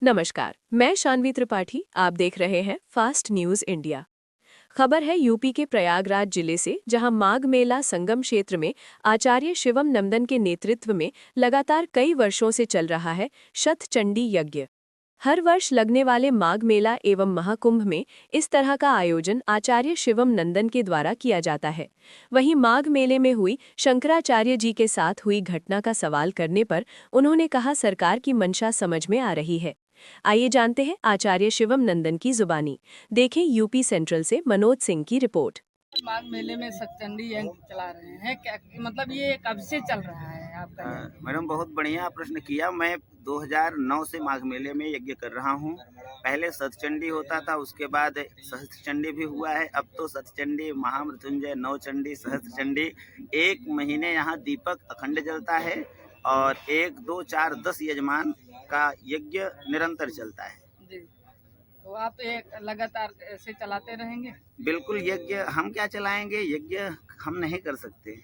नमस्कार, मैं शानवी त्रिपाठी। आप देख रहे हैं फास्ट न्यूज इंडिया। खबर है यूपी के प्रयागराज जिले से, जहां माघ मेला संगम क्षेत्र में आचार्य शिवम नंदन के नेतृत्व में लगातार कई वर्षों से चल रहा है शतचंडी यज्ञ। हर वर्ष लगने वाले माघ मेला एवं महाकुंभ में इस तरह का आयोजन आचार्य शिवम नंदन के द्वारा किया जाता है। वहीं माघ मेले में हुई शंकराचार्य जी के साथ हुई घटना का सवाल करने पर उन्होंने कहा, सरकार की मंशा समझ में आ रही है। आइए जानते हैं आचार्य शिवम नंदन की जुबानी। देखें यूपी सेंट्रल से मनोज सिंह की रिपोर्ट। माघ मेले में शतचंडी यज्ञ चला रहे हैं, क्या मतलब ये कब से चल रहा है आपका? मैडम, बहुत बढ़िया प्रश्न किया। मैं 2009 से माघ मेले में यज्ञ कर रहा हूँ। पहले शतचंडी होता था, उसके बाद सहस्त्रचंडी भी हुआ है। अब तो शतचंडी, महामृत्युंजय, नवचंडी, सहस्त्रचंडी। एक महीने यहाँ दीपक अखंड जलता है और 1, 2, 4, 10 यजमान का यज्ञ निरंतर चलता है। जी, तो आप एक लगातार ऐसे चलाते रहेंगे? बिल्कुल। यज्ञ हम क्या चलाएंगे, यज्ञ हम नहीं कर सकते।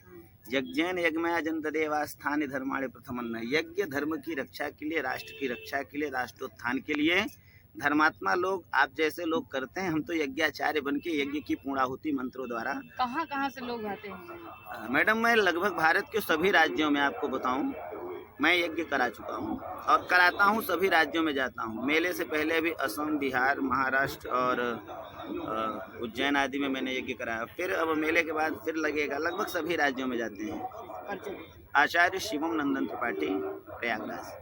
यज्ञेन यज्ञमय जंतदेवा स्थान धर्माणि प्रथमन्न। यज्ञ धर्म की रक्षा के लिए, राष्ट्र की रक्षा के लिए, राष्ट्रोत्थान के लिए धर्मात्मा लोग, आप जैसे लोग करते हैं। हम तो यज्ञाचार्य बन के यज्ञ की पूर्णाहुति मंत्रों द्वारा। कहाँ कहाँ से लोग आते हैं? मैडम, मैं लगभग भारत के सभी राज्यों में, आपको बताऊं, मैं यज्ञ करा चुका हूं और कराता हूं। सभी राज्यों में जाता हूं। मेले से पहले भी असम, बिहार, महाराष्ट्र और उज्जैन आदि में मैंने यज्ञ कराया। फिर अब मेले के बाद फिर लगेगा। लगभग सभी राज्यों में जाते हैं। आचार्य शिवम नंदन त्रिपाठी, प्रयागराज।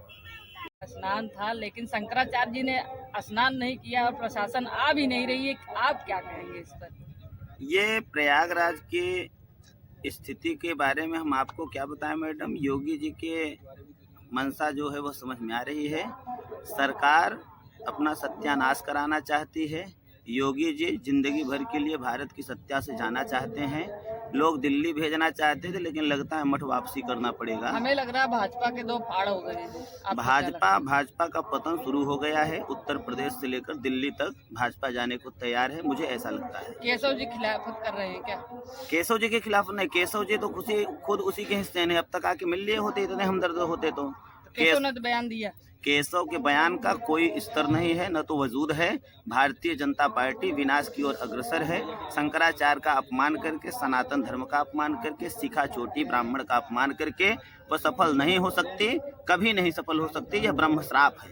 स्नान था, लेकिन शंकराचार्य जी ने स्नान नहीं किया और प्रशासन आ भी नहीं रही है। आप क्या कहेंगे इस पर? ये प्रयागराज की स्थिति के बारे में हम आपको क्या बताएं मैडम। योगी जी के मंशा जो है वह समझ में आ रही है। सरकार अपना सत्यानाश कराना चाहती है। योगी जी जिंदगी भर के लिए भारत की सत्ता से जाना चाहते हैं। लोग दिल्ली भेजना चाहते थे, लेकिन लगता है मठ वापसी करना पड़ेगा। हमें लग रहा है भाजपा के दो फाड़ हो गए हैं। भाजपा का पतन शुरू हो गया है। उत्तर प्रदेश से लेकर दिल्ली तक भाजपा जाने को तैयार है, मुझे ऐसा लगता है। केशव जी खिलाफत कर रहे हैं क्या? केशव जी के खिलाफ नहीं। केशव जी तो खुद उसी के हिस्से ने। अब तक आके मिल लिए होते, इतने हमदर्द होते तो। केशव ने तो बयान दिया। केशव के बयान का कोई स्तर नहीं है, न तो वजूद है। भारतीय जनता पार्टी विनाश की ओर अग्रसर है। शंकराचार्य का अपमान करके, सनातन धर्म का अपमान करके, सिखा चोटी ब्राह्मण का अपमान करके वह सफल नहीं हो सकती, कभी नहीं सफल हो सकती। यह ब्रह्म श्राप है।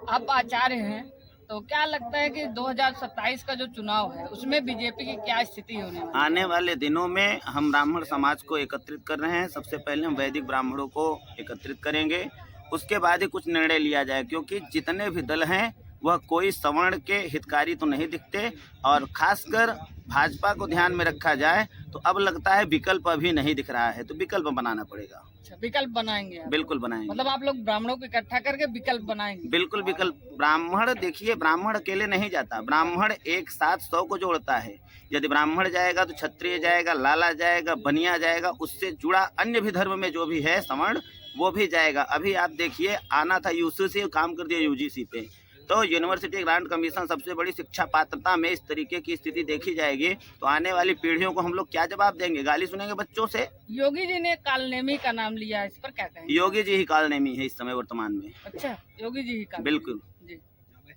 आप आचार्य हैं, तो क्या लगता है कि 2027 का जो चुनाव है उसमें बीजेपी की क्या स्थिति होने वाली है? आने वाले दिनों में हम ब्राह्मण समाज को एकत्रित कर रहे हैं। सबसे पहले हम वैदिक ब्राह्मणों को एकत्रित करेंगे, उसके बाद ही कुछ निर्णय लिया जाए। क्योंकि जितने भी दल हैं वह कोई सवर्ण के हितकारी तो नहीं दिखते, और खासकर भाजपा को ध्यान में रखा जाए तो अब लगता है विकल्प अभी नहीं दिख रहा है, तो विकल्प बनाना पड़ेगा। अच्छा, विकल्प बनाएंगे आप? बिल्कुल बनाएंगे। मतलब आप लोग ब्राह्मणों को इकट्ठा करके विकल्प बनाएंगे? बिल्कुल विकल्प। ब्राह्मण, देखिए, ब्राह्मण अकेले नहीं जाता। ब्राह्मण एक साथ 100 को जोड़ता है। यदि ब्राह्मण जाएगा तो क्षत्रिय जाएगा, लाला जाएगा, बनिया जाएगा, उससे जुड़ा अन्य भी धर्म में जो भी है सवर्ण, वो भी जाएगा। अभी आप देखिए, आना था यूजीसी, काम कर दिया यूजीसी पे। तो यूनिवर्सिटी ग्रांट कमीशन, सबसे बड़ी शिक्षा पात्रता में इस तरीके की स्थिति देखी जाएगी तो आने वाली पीढ़ियों को हम लोग क्या जवाब देंगे? गाली सुनेंगे बच्चों से। योगी जी ने कालनेमी का नाम लिया, इस पर क्या कहेंगे? योगी जी ही कालनेमी है इस समय वर्तमान में। अच्छा, योगी जी ही काल। बिल्कुल। जी,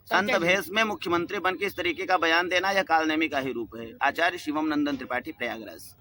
संत भेष में मुख्यमंत्री बन के इस तरीके का बयान देना यह कालनेमी का ही रूप है। आचार्य शिवम नंदन त्रिपाठी, प्रयागराज।